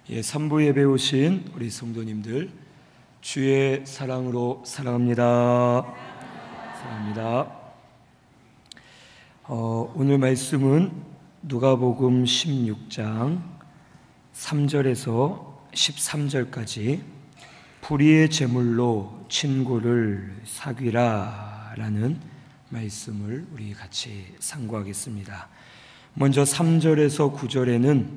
3부 예배 오신 우리 성도님들, 주의 사랑으로 사랑합니다. 사랑합니다. 오늘 말씀은 누가복음 16장 3절에서 13절까지 불의의 제물로 친구를 사귀라 라는 말씀을 우리 같이 상고하겠습니다. 먼저 3절에서 9절에는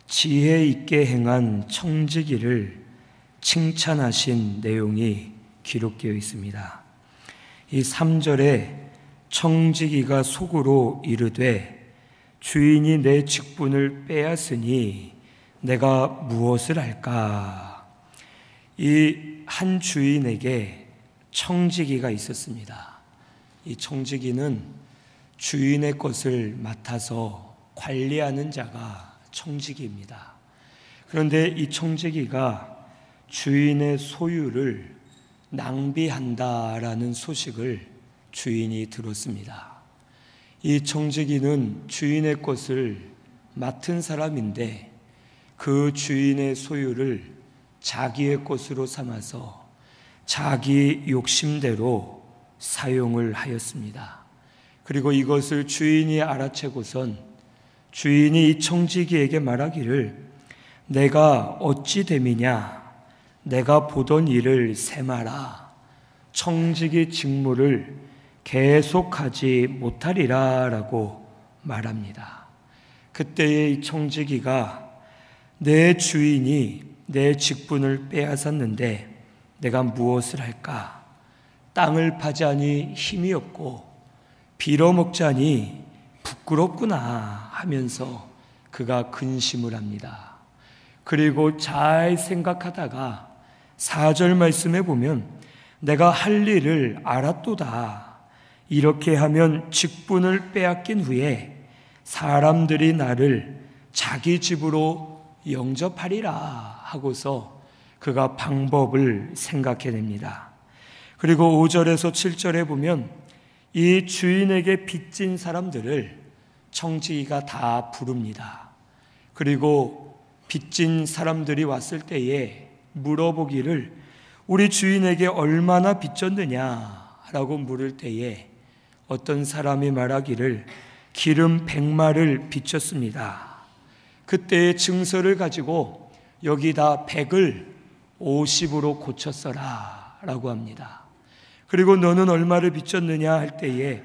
지혜 있게 행한 청지기를 칭찬하신 내용이 기록되어 있습니다. 이 3절에 청지기가 속으로 이르되 주인이 내 직분을 빼앗으니 내가 무엇을 할까? 이 한 주인에게 청지기가 있었습니다. 이 청지기는 주인의 것을 맡아서 관리하는 자가 청지기입니다. 그런데 이 청지기가 주인의 소유를 낭비한다라는 소식을 주인이 들었습니다. 이 청지기는 주인의 것을 맡은 사람인데 그 주인의 소유를 자기의 것으로 삼아서 자기 욕심대로 사용을 하였습니다. 그리고 이것을 주인이 알아채고선 주인이 이 청지기에게 말하기를 내가 어찌 됨이냐, 내가 보던 일을 세마라, 청지기 직무를 계속하지 못하리라 라고 말합니다. 그때의 이 청지기가 내 주인이 내 직분을 빼앗았는데 내가 무엇을 할까? 땅을 파자니 힘이 없고 빌어먹자니 부끄럽구나 하면서 그가 근심을 합니다. 그리고 잘 생각하다가 4절 말씀에 보면 내가 할 일을 알았도다. 이렇게 하면 직분을 빼앗긴 후에 사람들이 나를 자기 집으로 영접하리라 하고서 그가 방법을 생각해냅니다. 그리고 5절에서 7절에 보면 이 주인에게 빚진 사람들을 청지기가 다 부릅니다. 그리고 빚진 사람들이 왔을 때에 물어보기를 우리 주인에게 얼마나 빚졌느냐라고 물을 때에 어떤 사람이 말하기를 기름 100마를 빚졌습니다. 그때의 증서를 가지고 여기다 100을 50으로 고쳤어라 라고 합니다. 그리고 너는 얼마를 빚졌느냐 할 때에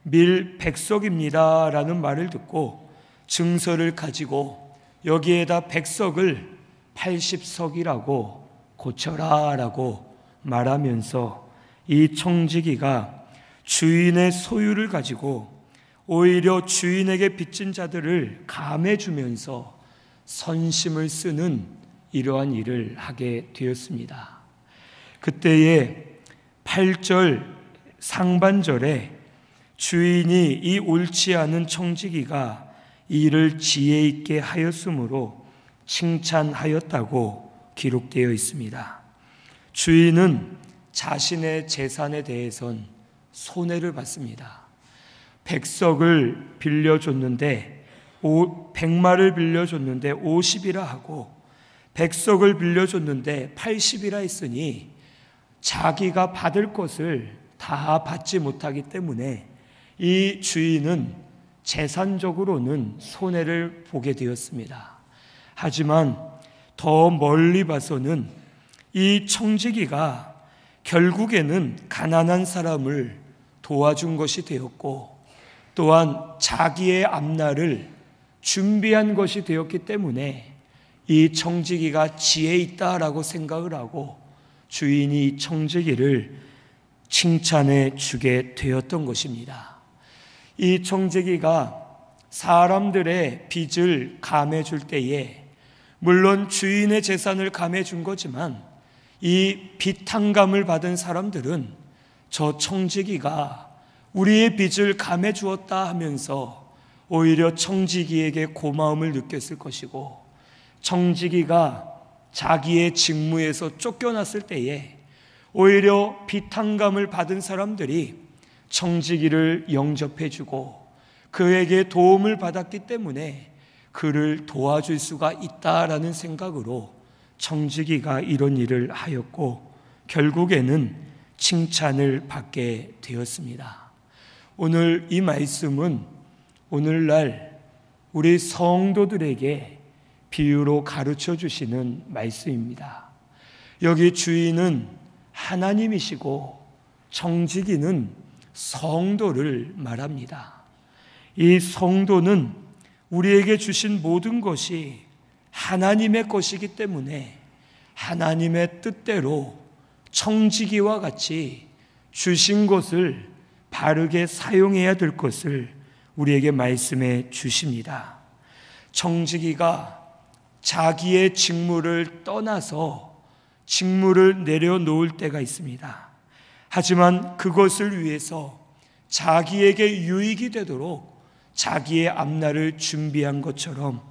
밀 100석입니다 라는 말을 듣고 증서를 가지고 여기에다 100석을 80석이라고 고쳐라 라고 말하면서 이 청지기가 주인의 소유를 가지고 오히려 주인에게 빚진 자들을 감해주면서 선심을 쓰는 이러한 일을 하게 되었습니다. 그때에 8절 상반절에 주인이 이 옳지 않은 청지기가 이를 지혜 있게 하였으므로 칭찬하였다고 기록되어 있습니다. 주인은 자신의 재산에 대해선 손해를 봤습니다. 100석을 빌려줬는데 100마를 빌려줬는데 50이라 하고 100석을 빌려줬는데 80이라 했으니 자기가 받을 것을 다 받지 못하기 때문에 이 주인은 재산적으로는 손해를 보게 되었습니다. 하지만 더 멀리 봐서는 이 청지기가 결국에는 가난한 사람을 도와준 것이 되었고 또한 자기의 앞날을 준비한 것이 되었기 때문에 이 청지기가 지혜 있다라고 생각을 하고 주인이 이 청지기를 칭찬해 주게 되었던 것입니다. 이 청지기가 사람들의 빚을 감해 줄 때에 물론 주인의 재산을 감해 준 거지만 이 빚탕감을 받은 사람들은 저 청지기가 우리의 빚을 감해 주었다 하면서 오히려 청지기에게 고마움을 느꼈을 것이고 청지기가 자기의 직무에서 쫓겨났을 때에 오히려 빚탕감을 받은 사람들이 청지기를 영접해 주고 그에게 도움을 받았기 때문에 그를 도와줄 수가 있다라는 생각으로 청지기가 이런 일을 하였고 결국에는 칭찬을 받게 되었습니다. 오늘 이 말씀은 오늘날 우리 성도들에게 비유로 가르쳐 주시는 말씀입니다. 여기 주인은 하나님이시고 청지기는 성도를 말합니다. 이 성도는 우리에게 주신 모든 것이 하나님의 것이기 때문에 하나님의 뜻대로 청지기와 같이 주신 것을 바르게 사용해야 될 것을 우리에게 말씀해 주십니다. 청지기가 자기의 직무를 떠나서 직무를 내려놓을 때가 있습니다. 하지만 그것을 위해서 자기에게 유익이 되도록 자기의 앞날을 준비한 것처럼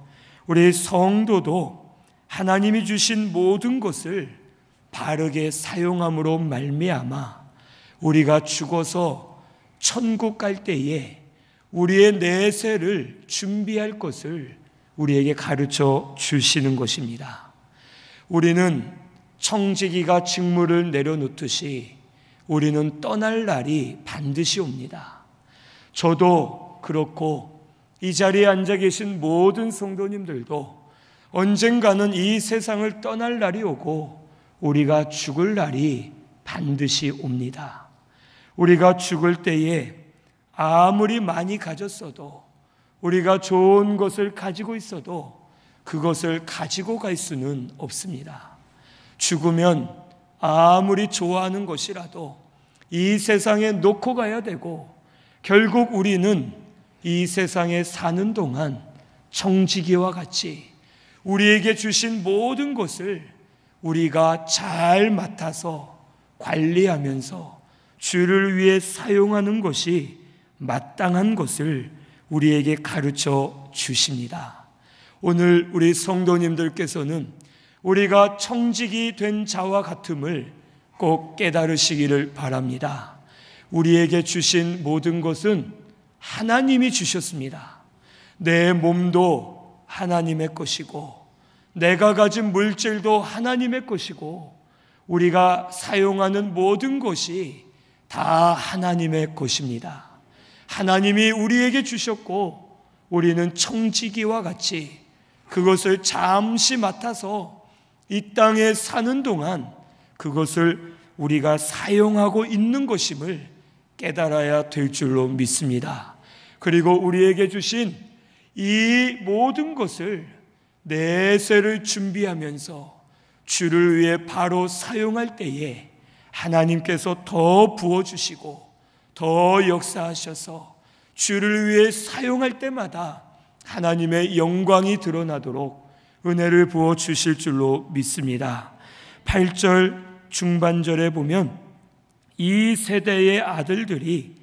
우리 성도도 하나님이 주신 모든 것을 바르게 사용함으로 말미암아 우리가 죽어서 천국 갈 때에 우리의 내세를 준비할 것을 우리에게 가르쳐 주시는 것입니다. 우리는 청지기가 직무를 내려놓듯이 우리는 떠날 날이 반드시 옵니다. 저도 그렇고 이 자리에 앉아 계신 모든 성도님들도 언젠가는 이 세상을 떠날 날이 오고 우리가 죽을 날이 반드시 옵니다. 우리가 죽을 때에 아무리 많이 가졌어도 우리가 좋은 것을 가지고 있어도 그것을 가지고 갈 수는 없습니다. 죽으면 아무리 좋아하는 것이라도 이 세상에 놓고 가야 되고 결국 우리는 이 세상에 사는 동안 청지기와 같이 우리에게 주신 모든 것을 우리가 잘 맡아서 관리하면서 주를 위해 사용하는 것이 마땅한 것을 우리에게 가르쳐 주십니다. 오늘 우리 성도님들께서는 우리가 청지기 된 자와 같음을 꼭 깨달으시기를 바랍니다. 우리에게 주신 모든 것은 하나님이 주셨습니다. 내 몸도 하나님의 것이고 내가 가진 물질도 하나님의 것이고 우리가 사용하는 모든 것이 다 하나님의 것입니다. 하나님이 우리에게 주셨고 우리는 청지기와 같이 그것을 잠시 맡아서 이 땅에 사는 동안 그것을 우리가 사용하고 있는 것임을 깨달아야 될 줄로 믿습니다. 그리고 우리에게 주신 이 모든 것을 내세를 준비하면서 주를 위해 바로 사용할 때에 하나님께서 더 부어주시고 더 역사하셔서 주를 위해 사용할 때마다 하나님의 영광이 드러나도록 은혜를 부어주실 줄로 믿습니다. 8절 중반절에 보면 이 세대의 아들들이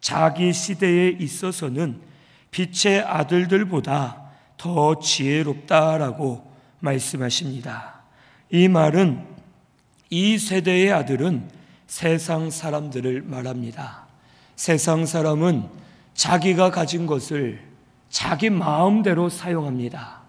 자기 시대에 있어서는 빛의 아들들보다 더 지혜롭다라고 말씀하십니다. 이 말은 이 세대의 아들은 세상 사람들을 말합니다. 세상 사람은 자기가 가진 것을 자기 마음대로 사용합니다.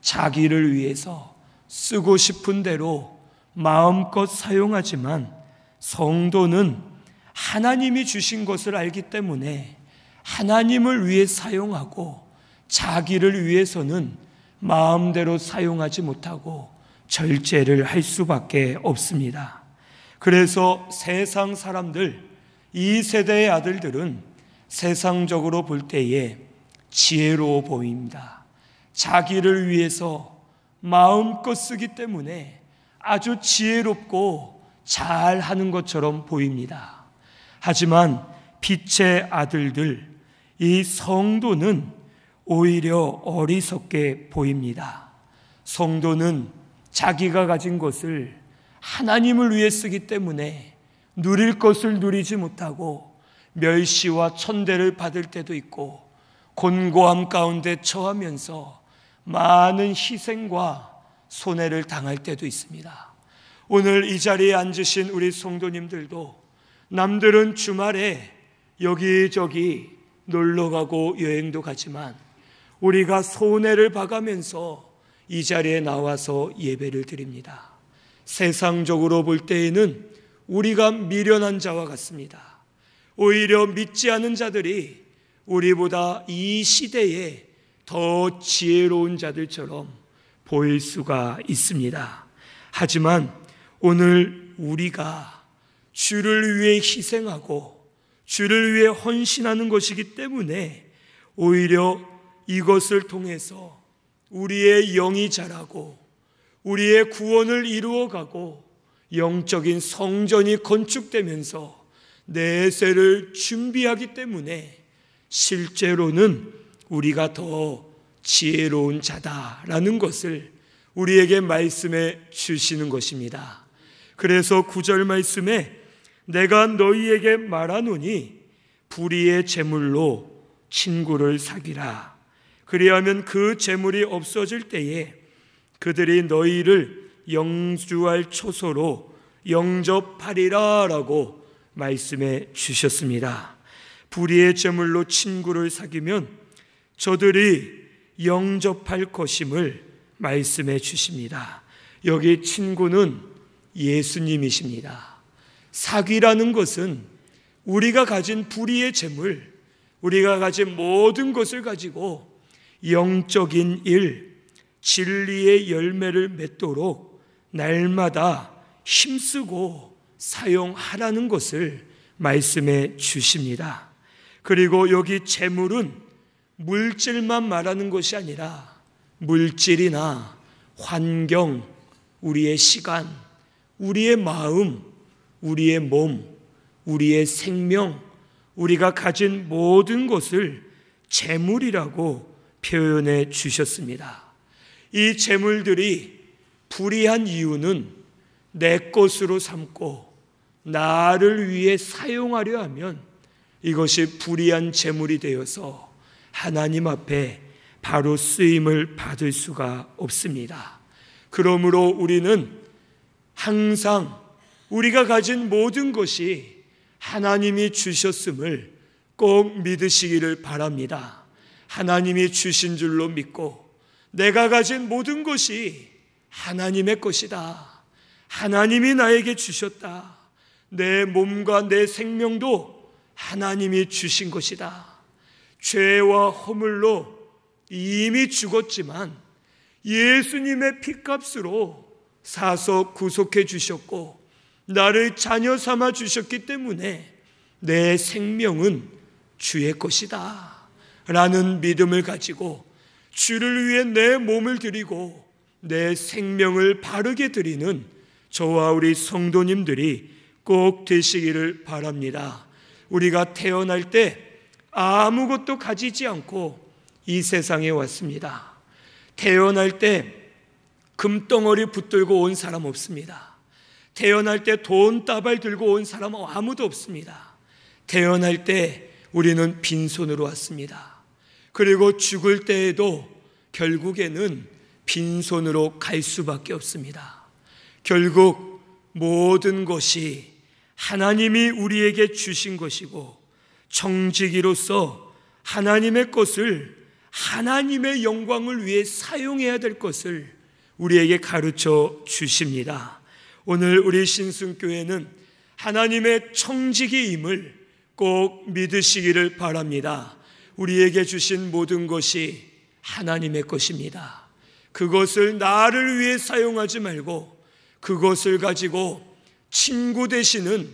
자기를 위해서 쓰고 싶은 대로 마음껏 사용하지만 성도는 하나님이 주신 것을 알기 때문에 하나님을 위해 사용하고 자기를 위해서는 마음대로 사용하지 못하고 절제를 할 수밖에 없습니다. 그래서 세상 사람들, 이 세대의 아들들은 세상적으로 볼 때에 지혜로워 보입니다. 자기를 위해서 마음껏 쓰기 때문에 아주 지혜롭고 잘하는 것처럼 보입니다. 하지만 빛의 아들들, 이 성도는 오히려 어리석게 보입니다. 성도는 자기가 가진 것을 하나님을 위해 쓰기 때문에 누릴 것을 누리지 못하고 멸시와 천대를 받을 때도 있고 곤고함 가운데 처하면서 많은 희생과 손해를 당할 때도 있습니다. 오늘 이 자리에 앉으신 우리 성도님들도 남들은 주말에 여기저기 놀러가고 여행도 가지만 우리가 손해를 봐가면서 이 자리에 나와서 예배를 드립니다. 세상적으로 볼 때에는 우리가 미련한 자와 같습니다. 오히려 믿지 않은 자들이 우리보다 이 시대에 더 지혜로운 자들처럼 보일 수가 있습니다. 하지만 오늘 우리가 주를 위해 희생하고 주를 위해 헌신하는 것이기 때문에 오히려 이것을 통해서 우리의 영이 자라고 우리의 구원을 이루어가고 영적인 성전이 건축되면서 내세를 준비하기 때문에 실제로는 우리가 더 지혜로운 자다라는 것을 우리에게 말씀해 주시는 것입니다. 그래서 9절 말씀에 내가 너희에게 말하노니 불의의 재물로 친구를 사귀라. 그리하면 그 재물이 없어질 때에 그들이 너희를 영주할 초소로 영접하리라 라고 말씀해 주셨습니다. 불의의 재물로 친구를 사귀면 저들이 영접할 것임을 말씀해 주십니다. 여기 친구는 예수님이십니다. 사귀라는 것은 우리가 가진 불의의 재물, 우리가 가진 모든 것을 가지고 영적인 일, 진리의 열매를 맺도록 날마다 힘쓰고 사용하라는 것을 말씀해 주십니다. 그리고 여기 재물은 물질만 말하는 것이 아니라 물질이나 환경, 우리의 시간, 우리의 마음, 우리의 몸, 우리의 생명, 우리가 가진 모든 것을 재물이라고 표현해 주셨습니다. 이 재물들이 불의한 이유는 내 것으로 삼고 나를 위해 사용하려 하면 이것이 불의한 재물이 되어서 하나님 앞에 바로 쓰임을 받을 수가 없습니다. 그러므로 우리는 항상 우리가 가진 모든 것이 하나님이 주셨음을 꼭 믿으시기를 바랍니다. 하나님이 주신 줄로 믿고 내가 가진 모든 것이 하나님의 것이다. 하나님이 나에게 주셨다. 내 몸과 내 생명도 하나님이 주신 것이다. 죄와 허물로 이미 죽었지만 예수님의 피값으로 사서 구속해 주셨고 나를 자녀 삼아 주셨기 때문에 내 생명은 주의 것이다 라는 믿음을 가지고 주를 위해 내 몸을 드리고 내 생명을 바르게 드리는 저와 우리 성도님들이 꼭 되시기를 바랍니다. 우리가 태어날 때 아무것도 가지지 않고 이 세상에 왔습니다. 태어날 때 금덩어리 붙들고 온 사람 없습니다. 태어날 때 돈다발 들고 온 사람 아무도 없습니다. 태어날 때 우리는 빈손으로 왔습니다. 그리고 죽을 때에도 결국에는 빈손으로 갈 수밖에 없습니다. 결국 모든 것이 하나님이 우리에게 주신 것이고 청지기로서 하나님의 것을 하나님의 영광을 위해 사용해야 될 것을 우리에게 가르쳐 주십니다. 오늘 우리 신승교회는 하나님의 청지기임을 꼭 믿으시기를 바랍니다. 우리에게 주신 모든 것이 하나님의 것입니다. 그것을 나를 위해 사용하지 말고 그것을 가지고 친구 되시는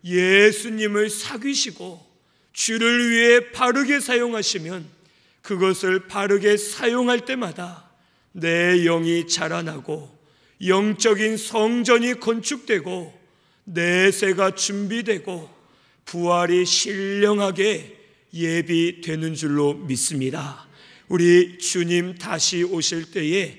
예수님을 사귀시고 주를 위해 바르게 사용하시면 그것을 바르게 사용할 때마다 내 영이 자라나고 영적인 성전이 건축되고 내세가 준비되고 부활이 신령하게 예비되는 줄로 믿습니다. 우리 주님 다시 오실 때에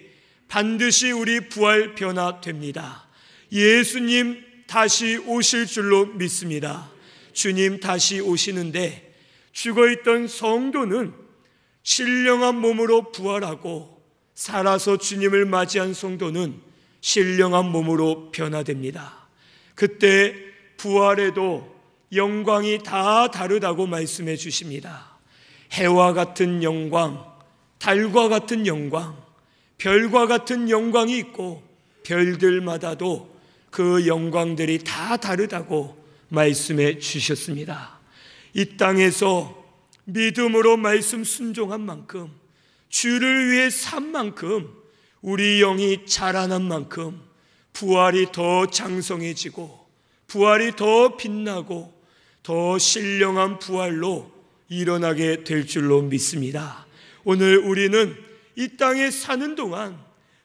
반드시 우리 부활 변화됩니다. 예수님 다시 오실 줄로 믿습니다. 주님 다시 오시는데 죽어있던 성도는 신령한 몸으로 부활하고 살아서 주님을 맞이한 성도는 신령한 몸으로 변화됩니다. 그때 부활에도 영광이 다 다르다고 말씀해 주십니다. 해와 같은 영광, 달과 같은 영광, 별과 같은 영광이 있고 별들마다도 그 영광들이 다 다르다고 말씀해 주셨습니다. 이 땅에서 믿음으로 말씀 순종한 만큼, 주를 위해 산 만큼, 우리 영이 자라난 만큼 부활이 더 장성해지고 부활이 더 빛나고 더 신령한 부활로 일어나게 될 줄로 믿습니다. 오늘 우리는 이 땅에 사는 동안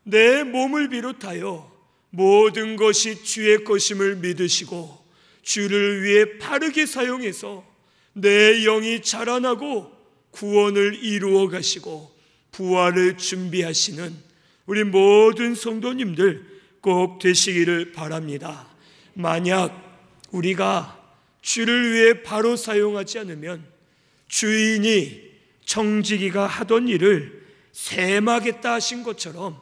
내 몸을 비롯하여 모든 것이 주의 것임을 믿으시고 주를 위해 바르게 사용해서 내 영이 자라나고 구원을 이루어 가시고 부활을 준비하시는 우리 모든 성도님들 꼭 되시기를 바랍니다. 만약 우리가 주를 위해 바로 사용하지 않으면 주인이 청지기가 하던 일을 셈하겠다 하신 것처럼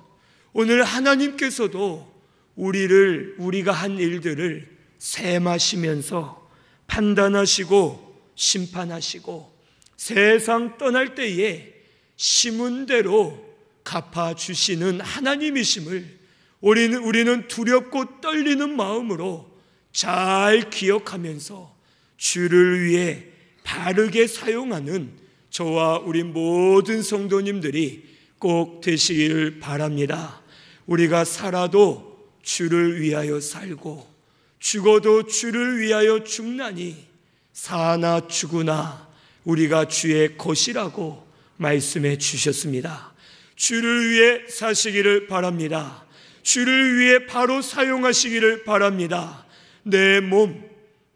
오늘 하나님께서도 우리가 한 일들을 셈하시면서 판단하시고 심판하시고 세상 떠날 때에 심은 대로 갚아주시는 하나님이심을 우리는 두렵고 떨리는 마음으로 잘 기억하면서 주를 위해 바르게 사용하는 저와 우리 모든 성도님들이 꼭 되시기를 바랍니다. 우리가 살아도 주를 위하여 살고 죽어도 주를 위하여 죽나니 사나 죽으나 우리가 주의 것이라고 말씀해 주셨습니다. 주를 위해 사시기를 바랍니다. 주를 위해 바로 사용하시기를 바랍니다. 내 몸,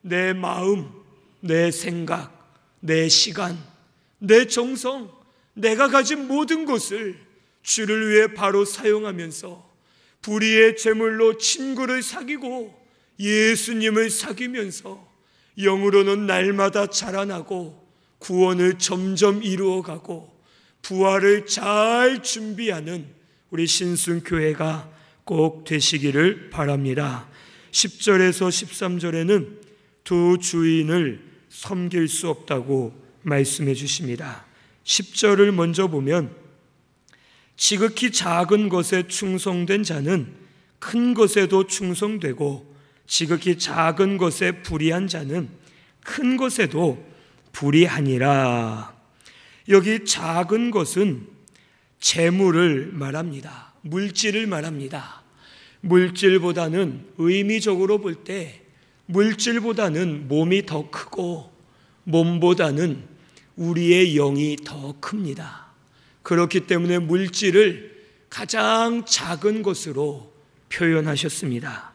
내 마음, 내 생각, 내 시간, 내 정성, 내가 가진 모든 것을 주를 위해 바로 사용하면서 불의의 제물로 친구를 사귀고 예수님을 사귀면서 영으로는 날마다 자라나고 구원을 점점 이루어가고 부활을 잘 준비하는 우리 신순교회가 꼭 되시기를 바랍니다. 10절에서 13절에는 두 주인을 섬길 수 없다고 말씀해 주십니다. 10절을 먼저 보면 지극히 작은 것에 충성된 자는 큰 것에도 충성되고 지극히 작은 것에 불의한 자는 큰 것에도 불의하니라. 여기 작은 것은 재물을 말합니다. 물질을 말합니다. 물질보다는 의미적으로 볼 때 물질보다는 몸이 더 크고 몸보다는 우리의 영이 더 큽니다. 그렇기 때문에 물질을 가장 작은 것으로 표현하셨습니다.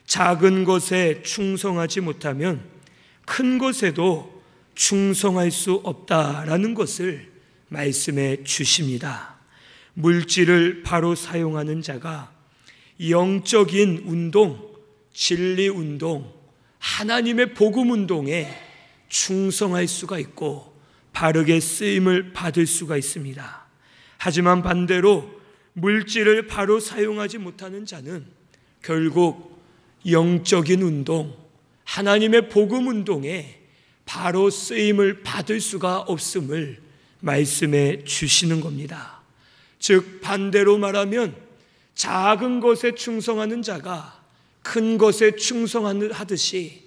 작은 것에 충성하지 못하면 큰 것에도 충성할 수 없다라는 것을 말씀해 주십니다. 물질을 바로 사용하는 자가 영적인 운동, 진리 운동, 하나님의 복음 운동에 충성할 수가 있고 바르게 쓰임을 받을 수가 있습니다. 하지만 반대로 물질을 바로 사용하지 못하는 자는 결국 영적인 운동, 하나님의 복음 운동에 바로 쓰임을 받을 수가 없음을 말씀해 주시는 겁니다. 즉 반대로 말하면 작은 것에 충성하는 자가 큰 것에 충성하듯이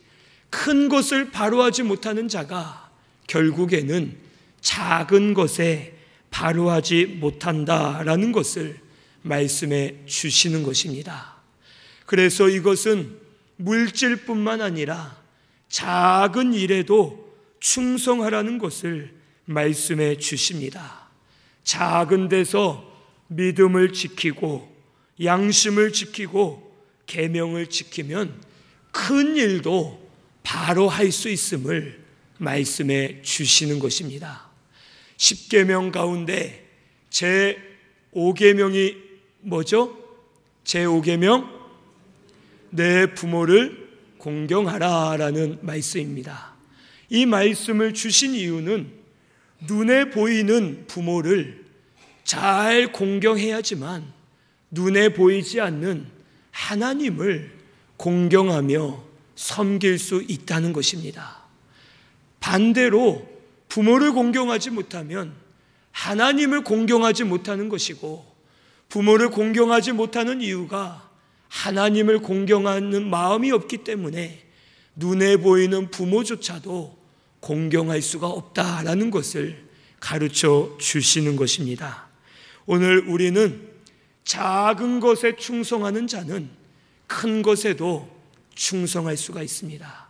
큰 것을 바로 하지 못하는 자가 결국에는 작은 것에 바로 하지 못한다라는 것을 말씀해 주시는 것입니다. 그래서 이것은 물질뿐만 아니라 작은 일에도 충성하라는 것을 말씀해 주십니다. 작은 데서 믿음을 지키고 양심을 지키고 계명을 지키면 큰 일도 바로 할 수 있음을 말씀해 주시는 것입니다. 10계명 가운데 제5계명이 뭐죠? 제5계명 내 부모를 공경하라라는 말씀입니다. 이 말씀을 주신 이유는 눈에 보이는 부모를 잘 공경해야지만 눈에 보이지 않는 하나님을 공경하며 섬길 수 있다는 것입니다. 반대로 부모를 공경하지 못하면 하나님을 공경하지 못하는 것이고, 부모를 공경하지 못하는 이유가 하나님을 공경하는 마음이 없기 때문에 눈에 보이는 부모조차도 공경할 수가 없다라는 것을 가르쳐 주시는 것입니다. 오늘 우리는 작은 것에 충성하는 자는 큰 것에도 충성할 수가 있습니다.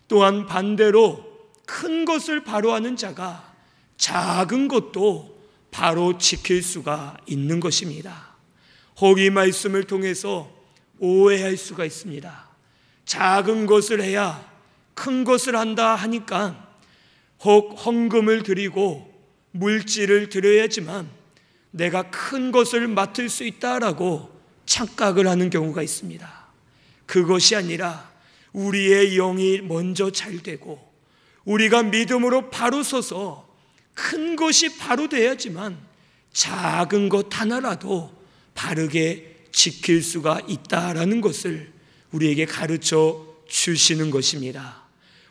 또한 반대로 큰 것을 바로 하는 자가 작은 것도 바로 지킬 수가 있는 것입니다. 혹 이 말씀을 통해서 오해할 수가 있습니다. 작은 것을 해야 큰 것을 한다 하니까 혹 헌금을 드리고 물질을 드려야지만 내가 큰 것을 맡을 수 있다라고 착각을 하는 경우가 있습니다. 그것이 아니라 우리의 영이 먼저 잘 되고 우리가 믿음으로 바로 서서 큰 것이 바로 돼야지만 작은 것 하나라도 바르게 지킬 수가 있다라는 것을 우리에게 가르쳐 주시는 것입니다.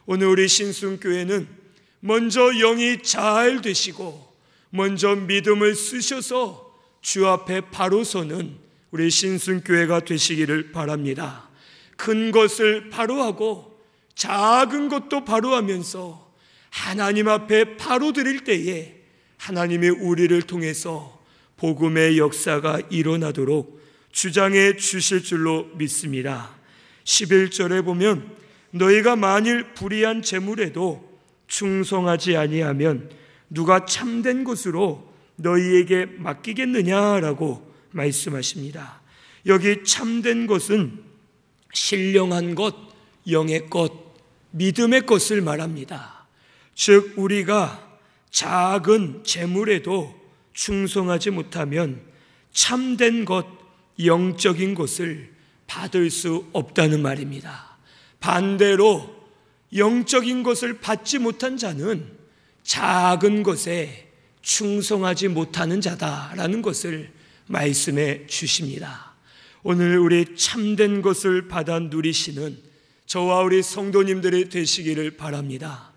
오늘 우리 신순교회는 먼저 영이 잘 되시고 먼저 믿음을 쓰셔서 주 앞에 바로 서는 우리 신순교회가 되시기를 바랍니다. 큰 것을 바로 하고 작은 것도 바로 하면서 하나님 앞에 바로 드릴 때에 하나님이 우리를 통해서 복음의 역사가 일어나도록 주장해 주실 줄로 믿습니다. 11절에 보면 너희가 만일 불의한 재물에도 충성하지 아니하면 누가 참된 것으로 너희에게 맡기겠느냐라고 말씀하십니다. 여기 참된 것은 신령한 것, 영의 것, 믿음의 것을 말합니다. 즉 우리가 작은 재물에도 충성하지 못하면 참된 것, 영적인 것을 받을 수 없다는 말입니다. 반대로 영적인 것을 받지 못한 자는 작은 것에 충성하지 못하는 자다라는 것을 말씀해 주십니다. 오늘 우리 참된 것을 받아 누리시는 저와 우리 성도님들이 되시기를 바랍니다.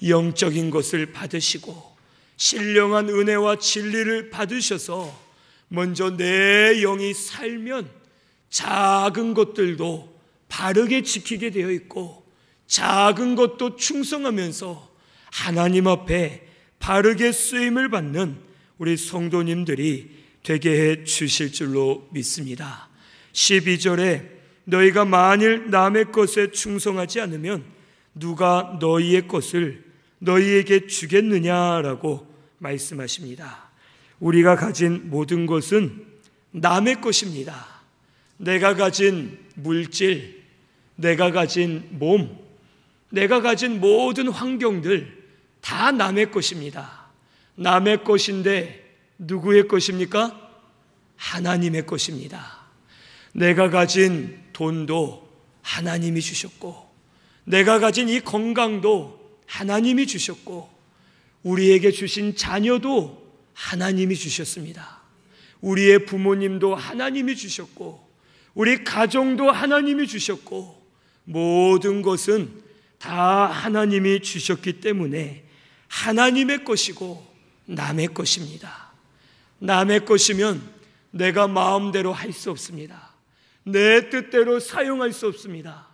영적인 것을 받으시고 신령한 은혜와 진리를 받으셔서 먼저 내 영이 살면 작은 것들도 바르게 지키게 되어 있고 작은 것도 충성하면서 하나님 앞에 바르게 쓰임을 받는 우리 성도님들이 되게 해 주실 줄로 믿습니다. 12절에 너희가 만일 남의 것에 충성하지 않으면 누가 너희의 것을 너희에게 주겠느냐라고 말씀하십니다. 우리가 가진 모든 것은 남의 것입니다. 내가 가진 물질, 내가 가진 몸, 내가 가진 모든 환경들 다 남의 것입니다. 남의 것인데 누구의 것입니까? 하나님의 것입니다. 내가 가진 돈도 하나님이 주셨고 내가 가진 이 건강도 하나님이 주셨고 우리에게 주신 자녀도 하나님이 주셨습니다. 우리의 부모님도 하나님이 주셨고 우리 가정도 하나님이 주셨고 모든 것은 다 하나님이 주셨기 때문에 하나님의 것이고 남의 것입니다. 남의 것이면 내가 마음대로 할 수 없습니다. 내 뜻대로 사용할 수 없습니다.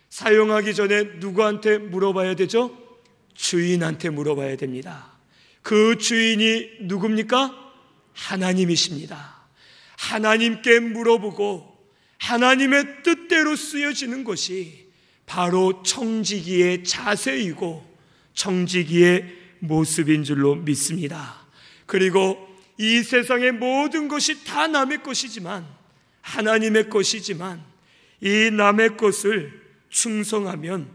사용하기 전에 누구한테 물어봐야 되죠? 주인한테 물어봐야 됩니다. 그 주인이 누굽니까? 하나님이십니다. 하나님께 물어보고 하나님의 뜻대로 쓰여지는 것이 바로 청지기의 자세이고 청지기의 모습인 줄로 믿습니다. 그리고 이 세상의 모든 것이 다 남의 것이지만 하나님의 것이지만 이 남의 것을 충성하면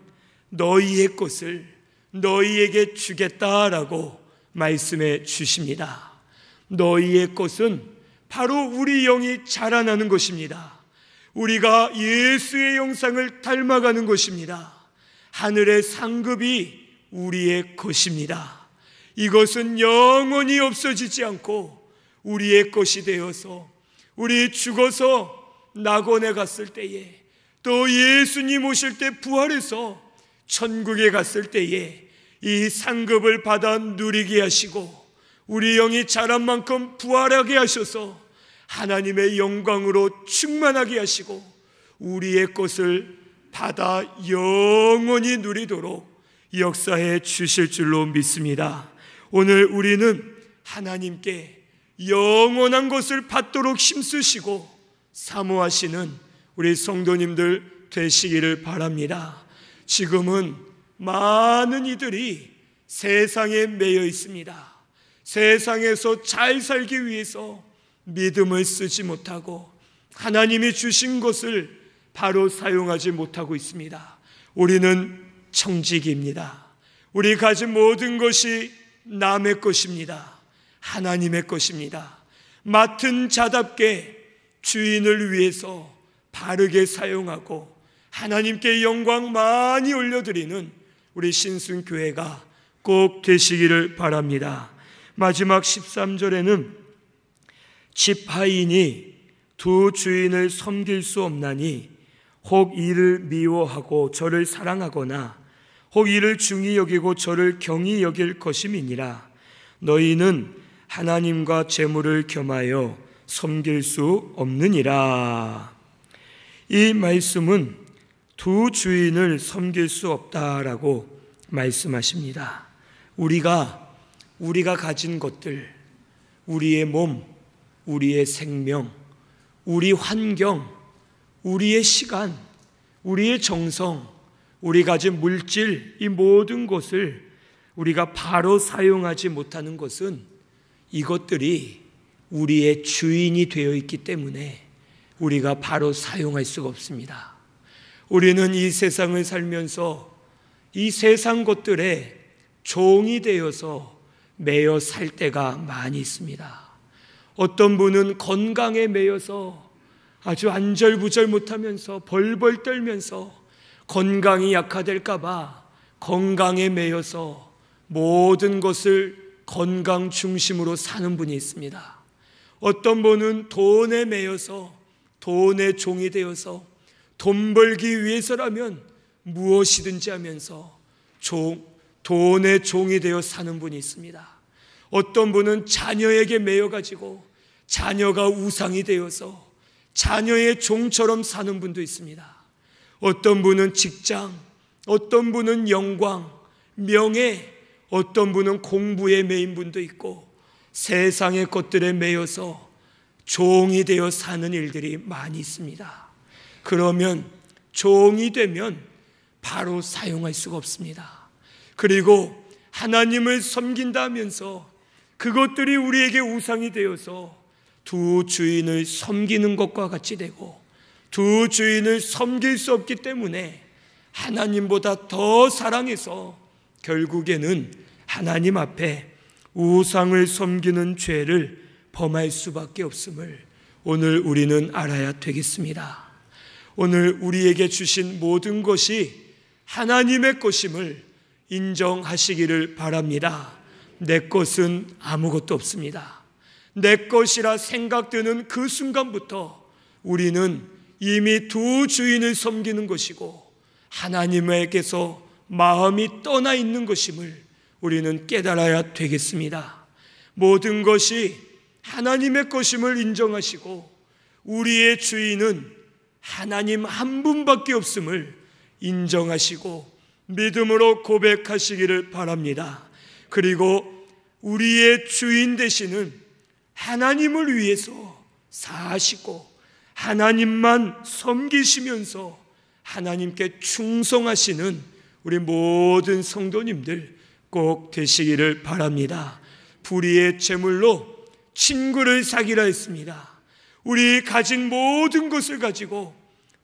너희의 것을 너희에게 주겠다라고 말씀해 주십니다. 너희의 것은 바로 우리 영이 자라나는 것입니다. 우리가 예수의 형상을 닮아가는 것입니다. 하늘의 상급이 우리의 것입니다. 이것은 영원히 없어지지 않고 우리의 것이 되어서 우리 죽어서 낙원에 갔을 때에 또 예수님 오실 때 부활해서 천국에 갔을 때에 이 상급을 받아 누리게 하시고 우리 영이 자란 만큼 부활하게 하셔서 하나님의 영광으로 충만하게 하시고 우리의 것을 받아 영원히 누리도록 역사해 주실 줄로 믿습니다. 오늘 우리는 하나님께 영원한 것을 받도록 힘쓰시고 사모하시는 우리 성도님들 되시기를 바랍니다. 지금은 많은 이들이 세상에 매여 있습니다. 세상에서 잘 살기 위해서 믿음을 쓰지 못하고 하나님이 주신 것을 바로 사용하지 못하고 있습니다. 우리는 청지기입니다. 우리 가진 모든 것이 남의 것입니다. 하나님의 것입니다. 맡은 자답게 주인을 위해서 바르게 사용하고 하나님께 영광 많이 올려드리는 우리 신순교회가 꼭 되시기를 바랍니다. 마지막 13절에는 지파인이 두 주인을 섬길 수 없나니 혹 이를 미워하고 저를 사랑하거나 혹 이를 중히 여기고 저를 경히 여길 것임이니라. 너희는 하나님과 재물을 겸하여 섬길 수 없느니라. 이 말씀은 두 주인을 섬길 수 없다라고 말씀하십니다. 우리가 가진 것들, 우리의 몸, 우리의 생명, 우리 환경, 우리의 시간, 우리의 정성, 우리 가진 물질, 이 모든 것을 우리가 바로 사용하지 못하는 것은 이것들이 우리의 주인이 되어 있기 때문에 우리가 바로 사용할 수가 없습니다. 우리는 이 세상을 살면서 이 세상 것들에 종이 되어서 매여 살 때가 많이 있습니다. 어떤 분은 건강에 매여서 아주 안절부절 못하면서 벌벌 떨면서 건강이 약화될까 봐 건강에 매여서 모든 것을 건강 중심으로 사는 분이 있습니다. 어떤 분은 돈에 매여서 돈의 종이 되어서 돈 벌기 위해서라면 무엇이든지 하면서 돈의 종이 되어 사는 분이 있습니다. 어떤 분은 자녀에게 매여가지고 자녀가 우상이 되어서 자녀의 종처럼 사는 분도 있습니다. 어떤 분은 직장, 어떤 분은 영광, 명예, 어떤 분은 공부에 매인 분도 있고 세상의 것들에 매여서 종이 되어 사는 일들이 많이 있습니다. 그러면 종이 되면 바로 사용할 수가 없습니다. 그리고 하나님을 섬긴다면서 그것들이 우리에게 우상이 되어서 두 주인을 섬기는 것과 같이 되고 두 주인을 섬길 수 없기 때문에 하나님보다 더 사랑해서 결국에는 하나님 앞에 우상을 섬기는 죄를 범할 수밖에 없음을 오늘 우리는 알아야 되겠습니다. 오늘 우리에게 주신 모든 것이 하나님의 것임을 인정하시기를 바랍니다. 내 것은 아무것도 없습니다. 내 것이라 생각되는 그 순간부터 우리는 이미 두 주인을 섬기는 것이고 하나님에게서 마음이 떠나 있는 것임을 우리는 깨달아야 되겠습니다. 모든 것이 하나님의 것임을 인정하시고 우리의 주인은 하나님 한 분밖에 없음을 인정하시고 믿음으로 고백하시기를 바랍니다. 그리고 우리의 주인 되시는 하나님을 위해서 사시고 하나님만 섬기시면서 하나님께 충성하시는 우리 모든 성도님들 꼭 되시기를 바랍니다. 불의의 재물로 친구를 사귀라 했습니다. 우리 가진 모든 것을 가지고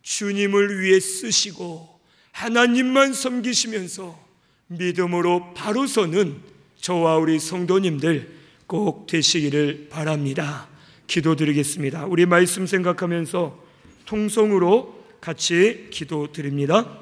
주님을 위해 쓰시고 하나님만 섬기시면서 믿음으로 바로 서는 저와 우리 성도님들 꼭 되시기를 바랍니다. 기도드리겠습니다. 우리 말씀 생각하면서 통성으로 같이 기도드립니다.